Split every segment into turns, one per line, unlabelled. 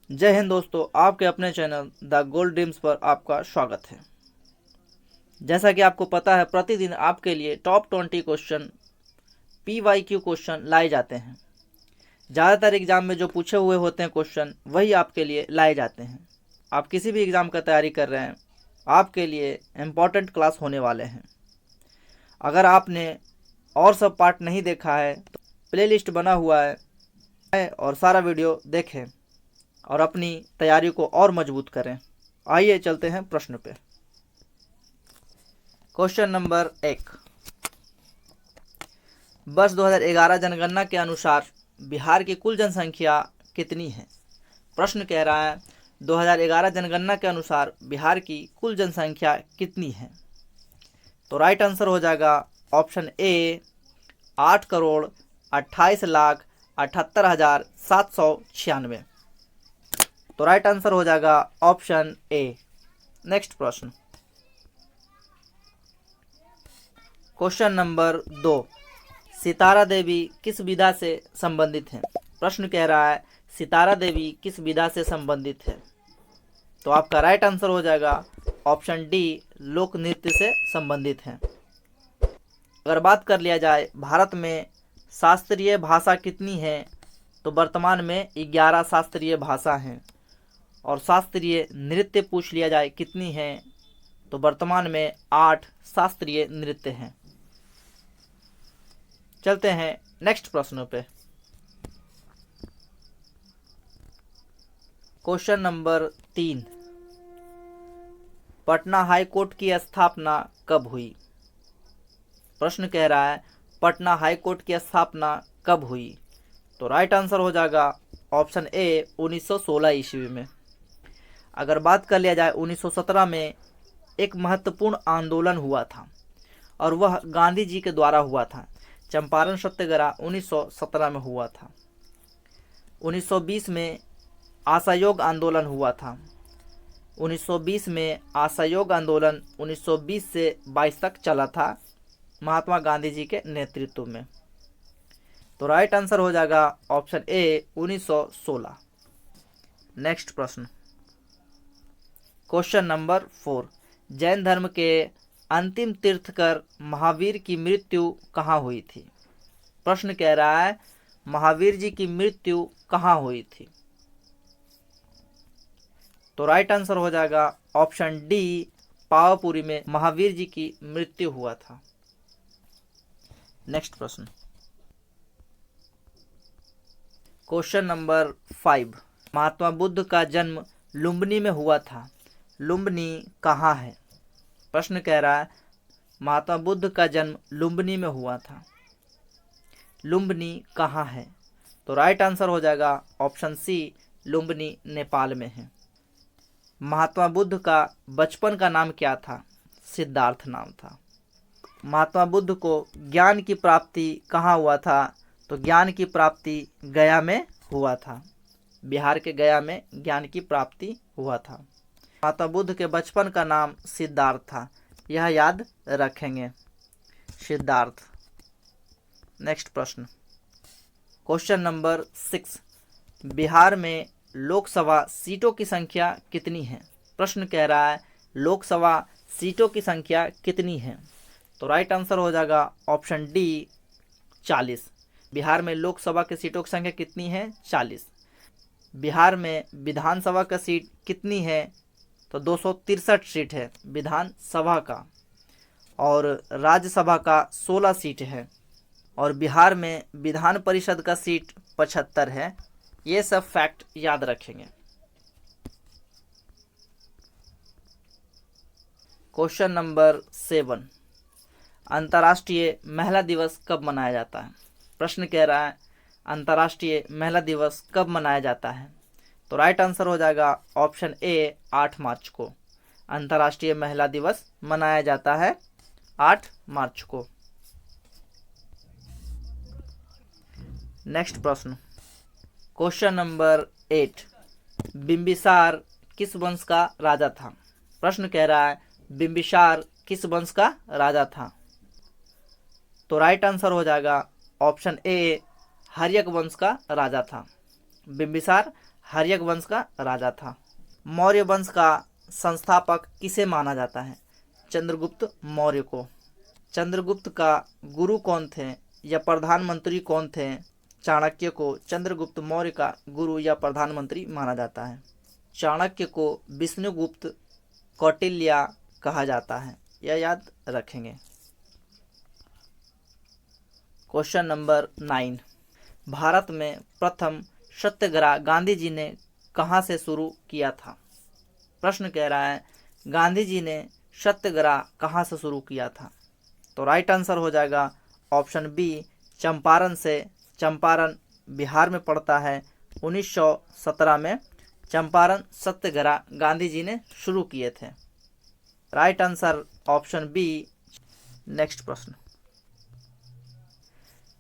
जय हिंद दोस्तों, आपके अपने चैनल द गोल्ड ड्रीम्स पर आपका स्वागत है। जैसा कि आपको पता है, प्रतिदिन आपके लिए टॉप 20 क्वेश्चन PYQ क्वेश्चन लाए जाते हैं। ज़्यादातर एग्जाम में जो पूछे हुए होते हैं क्वेश्चन वही आपके लिए लाए जाते हैं। आप किसी भी एग्ज़ाम का तैयारी कर रहे हैं, आपके लिए इम्पॉर्टेंट क्लास होने वाले हैं। अगर आपने और सब पार्ट नहीं देखा है तो प्लेलिस्ट बना हुआ है और सारा वीडियो देखें और अपनी तैयारी को और मजबूत करें। आइए चलते हैं प्रश्न पे। Question number 1। वर्ष 2011 जनगणना के अनुसार बिहार की कुल जनसंख्या कितनी है? प्रश्न कह रहा है 2011 जनगणना के अनुसार बिहार की कुल जनसंख्या कितनी है? तो राइट आंसर हो जाएगा ऑप्शन ए 8,28,78,796। तो राइट आंसर हो जाएगा ऑप्शन ए। नेक्स्ट प्रश्न, क्वेश्चन नंबर 2। सितारा देवी किस विधा से संबंधित हैं? प्रश्न कह रहा है सितारा देवी किस विधा से संबंधित है? तो आपका राइट आंसर हो जाएगा ऑप्शन डी, लोक नृत्य से संबंधित हैं। अगर बात कर लिया जाए भारत में शास्त्रीय भाषा कितनी है, तो वर्तमान में 11 शास्त्रीय भाषा हैं। और शास्त्रीय नृत्य पूछ लिया जाए कितनी है, तो वर्तमान में 8 शास्त्रीय नृत्य हैं। चलते हैं नेक्स्ट प्रश्न पे। Question number 3। Patna high court की स्थापना कब हुई? प्रश्न कह रहा है पटना हाई कोर्ट की स्थापना कब हुई? तो राइट आंसर हो जाएगा ऑप्शन ए 1916 ईस्वी में। अगर बात कर लिया जाए 1917 में एक महत्वपूर्ण आंदोलन हुआ था और वह गांधी जी के द्वारा हुआ था। चंपारण सत्याग्रह 1917 में हुआ था। 1920 में असहयोग आंदोलन हुआ था। 1920 में असहयोग आंदोलन 1920 से 22 तक चला था महात्मा गांधी जी के नेतृत्व में। तो राइट आंसर हो जाएगा ऑप्शन ए 1916। नेक्स्ट प्रश्न, क्वेश्चन नंबर 4। जैन धर्म के अंतिम तीर्थकर महावीर की मृत्यु कहाँ हुई थी? प्रश्न कह रहा है महावीर जी की मृत्यु कहाँ हुई थी? तो राइट आंसर हो जाएगा ऑप्शन डी, पावापुरी में महावीर जी की मृत्यु हुआ था। नेक्स्ट प्रश्न, क्वेश्चन नंबर 5। महात्मा बुद्ध का जन्म लुम्बिनी में हुआ था। लुम्बिनी कहाँ है? प्रश्न कह रहा है महात्मा बुद्ध का जन्म लुम्बिनी में हुआ था। लुम्बिनी कहाँ है? तो राइट आंसर हो जाएगा ऑप्शन सी, लुम्बिनी नेपाल में है। महात्मा बुद्ध का बचपन का नाम क्या था? सिद्धार्थ नाम था। महात्मा बुद्ध को ज्ञान की प्राप्ति कहाँ हुआ था? तो ज्ञान की प्राप्ति गया में हुआ था। बिहार के गया में ज्ञान की प्राप्ति हुआ था। महात्मा बुद्ध के बचपन का नाम सिद्धार्थ था, यह याद रखेंगे, सिद्धार्थ। नेक्स्ट प्रश्न, क्वेश्चन नंबर 6। बिहार में लोकसभा सीटों की संख्या कितनी है? प्रश्न कह रहा है लोकसभा सीटों की संख्या कितनी है? तो राइट आंसर हो जाएगा ऑप्शन डी, 40। बिहार में लोकसभा की सीटों की संख्या कितनी है? 40। बिहार में विधानसभा का सीट कितनी है? तो 263 सीट है विधानसभा का, और राज्यसभा का 16 सीट है। और बिहार में विधान परिषद का सीट 75 है। ये सब फैक्ट याद रखेंगे। Question number 7। अंतर्राष्ट्रीय महिला दिवस कब मनाया जाता है? प्रश्न कह रहा है अंतर्राष्ट्रीय महिला दिवस कब मनाया जाता है? तो राइट आंसर हो जाएगा ऑप्शन ए, 8 मार्च को। अंतर्राष्ट्रीय महिला दिवस मनाया जाता है 8 मार्च को। नेक्स्ट प्रश्न, क्वेश्चन नंबर 8। बिंबिसार किस वंश का राजा था? प्रश्न कह रहा है बिंबिसार किस वंश का राजा था? तो राइट आंसर हो जाएगा ऑप्शन ए, हर्यक वंश का राजा था। बिंबिसार हर्यक वंश का राजा था। मौर्य वंश का संस्थापक किसे माना जाता है? चंद्रगुप्त मौर्य को। चंद्रगुप्त का गुरु कौन थे या प्रधानमंत्री कौन थे? चाणक्य को चंद्रगुप्त मौर्य का गुरु या प्रधानमंत्री माना जाता है। चाणक्य को विष्णुगुप्त कौटिल्य कहा जाता है, यह याद रखेंगे। क्वेश्चन नंबर 9, भारत में प्रथम सत्याग्रह गांधी जी ने कहाँ से शुरू किया था? प्रश्न कह रहा है गांधी जी ने सत्याग्रह कहाँ से शुरू किया था? तो राइट आंसर हो जाएगा ऑप्शन बी, चंपारण से। चंपारण बिहार में पड़ता है। 1917 में चंपारण सत्याग्रह गांधी जी ने शुरू किए थे। Right answer option B. Next प्रश्न,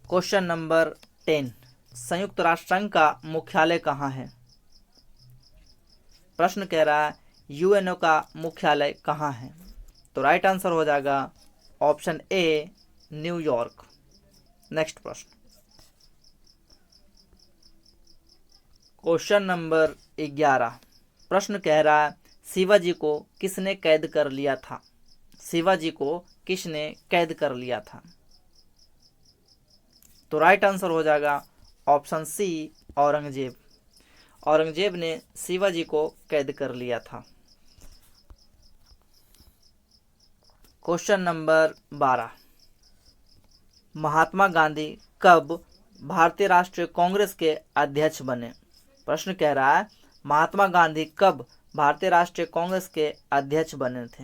क्वेश्चन नंबर 10, संयुक्त राष्ट्र संघ का मुख्यालय कहाँ है? प्रश्न कह रहा है यूएनओ का मुख्यालय कहाँ है? तो राइट आंसर हो जाएगा ऑप्शन ए, न्यूयॉर्क। नेक्स्ट प्रश्न, क्वेश्चन नंबर 11, प्रश्न कह रहा है शिवाजी को किसने कैद कर लिया था? शिवाजी को किसने कैद कर लिया था? तो राइट आंसर हो जाएगा ऑप्शन सी, औरंगजेब। औरंगजेब ने शिवाजी को कैद कर लिया था। क्वेश्चन नंबर 12, महात्मा गांधी कब भारतीय राष्ट्रीय कांग्रेस के अध्यक्ष बने? प्रश्न कह रहा है महात्मा गांधी कब भारतीय राष्ट्रीय कांग्रेस के अध्यक्ष बने थे?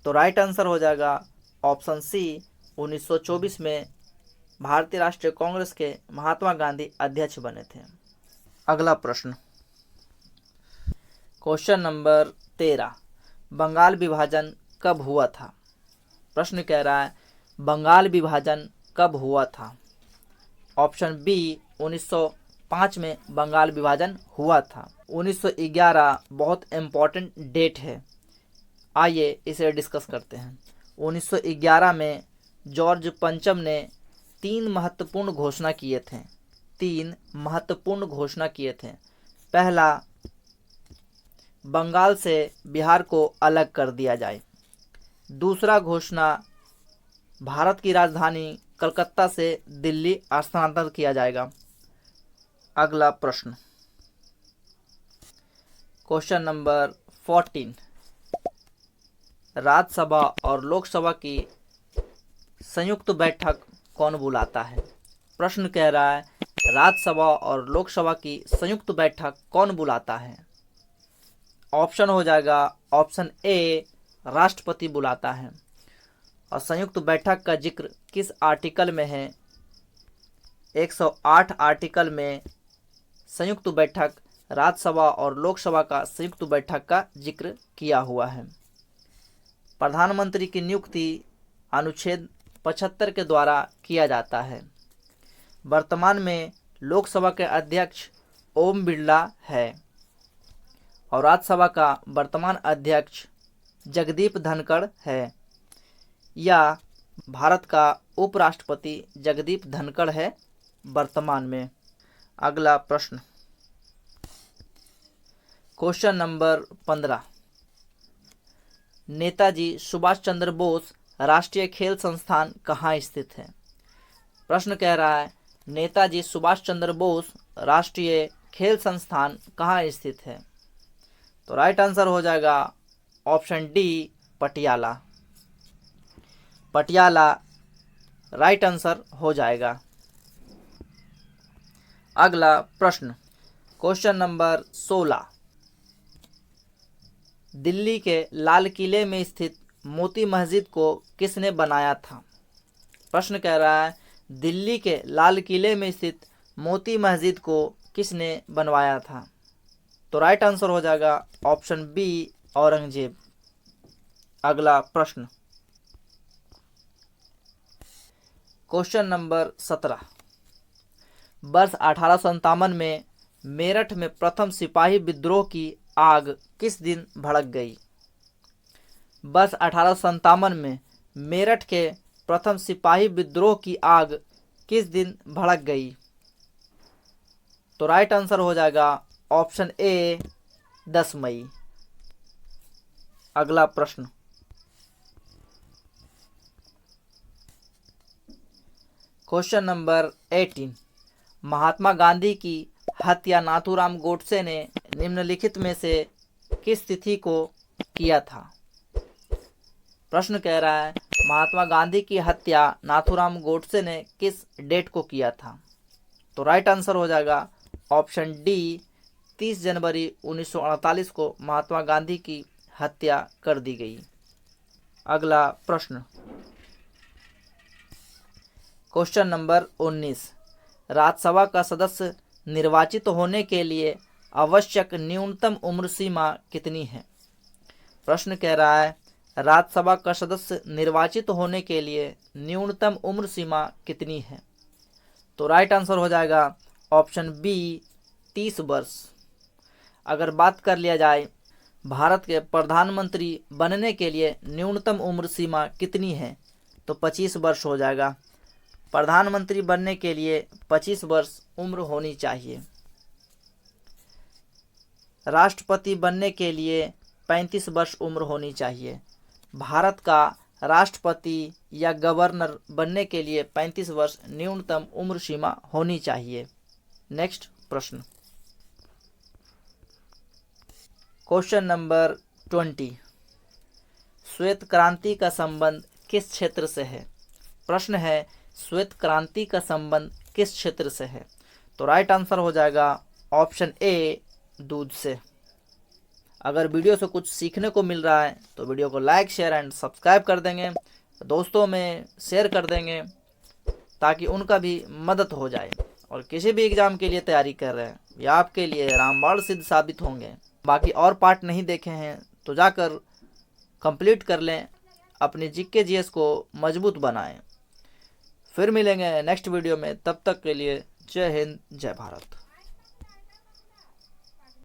तो राइट आंसर हो जाएगा ऑप्शन सी, 1924 में भारतीय राष्ट्रीय कांग्रेस के महात्मा गांधी अध्यक्ष बने थे। अगला प्रश्न, क्वेश्चन नंबर 13, बंगाल विभाजन कब हुआ था? प्रश्न कह रहा है बंगाल विभाजन कब हुआ था? ऑप्शन बी, 1905 में बंगाल विभाजन हुआ था। 1911 बहुत इम्पोर्टेंट डेट है, आइए इसे डिस्कस करते हैं। 1911 में जॉर्ज पंचम ने 3 महत्वपूर्ण घोषणा किए थे। 3 महत्वपूर्ण घोषणा किए थे। पहला, बंगाल से बिहार को अलग कर दिया जाए। दूसरा घोषणा, भारत की राजधानी कलकत्ता से दिल्ली स्थानांतरित किया जाएगा। अगला प्रश्न, क्वेश्चन नंबर 14, राज्यसभा और लोकसभा की संयुक्त बैठक कौन बुलाता है? प्रश्न कह रहा है राज्यसभा और लोकसभा की संयुक्त बैठक कौन बुलाता है? ऑप्शन हो जाएगा ऑप्शन ए, राष्ट्रपति बुलाता है। और संयुक्त बैठक का जिक्र किस आर्टिकल में है? 108 आर्टिकल में संयुक्त बैठक, राज्यसभा और लोकसभा का संयुक्त बैठक का जिक्र किया हुआ है। प्रधानमंत्री की नियुक्ति अनुच्छेद 75 के द्वारा किया जाता है। वर्तमान में लोकसभा के अध्यक्ष ओम बिरला है और राज्यसभा का वर्तमान अध्यक्ष जगदीप धनखड़ है, या भारत का उपराष्ट्रपति जगदीप धनखड़ है वर्तमान में। अगला प्रश्न, क्वेश्चन नंबर 15, नेताजी सुभाष चंद्र बोस राष्ट्रीय खेल संस्थान कहाँ स्थित है? प्रश्न कह रहा है नेताजी सुभाष चंद्र बोस राष्ट्रीय खेल संस्थान कहाँ स्थित है? तो राइट आंसर हो जाएगा option D, Patiala. Patiala right answer हो जाएगा। अगला प्रश्न, क्वेश्चन नंबर 16, दिल्ली के लाल किले में स्थित मोती मस्जिद को किसने बनाया था? प्रश्न कह रहा है दिल्ली के लाल किले में स्थित मोती मस्जिद को किसने बनवाया था? तो राइट आंसर हो जाएगा ऑप्शन बी, औरंगजेब। अगला प्रश्न, क्वेश्चन नंबर 17, वर्ष 1857 में मेरठ में प्रथम सिपाही विद्रोह की आग किस दिन भड़क गई? वर्ष 1857 में मेरठ के प्रथम सिपाही विद्रोह की आग किस दिन भड़क गई? तो राइट आंसर हो जाएगा ऑप्शन ए 10 मई। अगला प्रश्न, क्वेश्चन नंबर 18, महात्मा गांधी की हत्या नाथूराम गोडसे ने निम्नलिखित में से किस तिथि को किया था। प्रश्न कह रहा है महात्मा गांधी की हत्या नाथूराम गोडसे ने किस डेट को किया था। तो राइट आंसर हो जाएगा ऑप्शन डी 30 जनवरी 1948 को महात्मा गांधी की हत्या कर दी गई। अगला प्रश्न, क्वेश्चन नंबर 19, राज्यसभा का सदस्य निर्वाचित होने के लिए आवश्यक न्यूनतम उम्र सीमा कितनी है। प्रश्न कह रहा है राज्यसभा का सदस्य निर्वाचित होने के लिए न्यूनतम उम्र सीमा कितनी है। तो राइट आंसर हो जाएगा ऑप्शन बी 30 वर्ष। अगर बात कर लिया जाए भारत के प्रधानमंत्री बनने के लिए न्यूनतम उम्र सीमा कितनी है, तो 25 वर्ष हो जाएगा। प्रधानमंत्री बनने के लिए 25 वर्ष उम्र होनी चाहिए। राष्ट्रपति बनने के लिए 35 वर्ष उम्र होनी चाहिए। भारत का राष्ट्रपति या गवर्नर बनने के लिए 35 वर्ष न्यूनतम उम्र सीमा होनी चाहिए। नेक्स्ट प्रश्न, क्वेश्चन नंबर 20, श्वेत क्रांति का संबंध किस क्षेत्र से है। प्रश्न है श्वेत क्रांति का संबंध किस क्षेत्र से है। तो राइट आंसर हो जाएगा ऑप्शन ए दूध से। अगर वीडियो से कुछ सीखने को मिल रहा है तो वीडियो को लाइक शेयर एंड सब्सक्राइब कर देंगे, दोस्तों में शेयर कर देंगे ताकि उनका भी मदद हो जाए। और किसी भी एग्ज़ाम के लिए तैयारी कर रहे हैं या आपके लिए रामबाण सिद्ध साबित होंगे। बाकी और पार्ट नहीं देखे हैं तो जाकर कंप्लीट कर लें, अपनी जीके जीएस को मजबूत बनाएं। फिर मिलेंगे नेक्स्ट वीडियो में, तब तक के लिए जय हिंद जय भारत।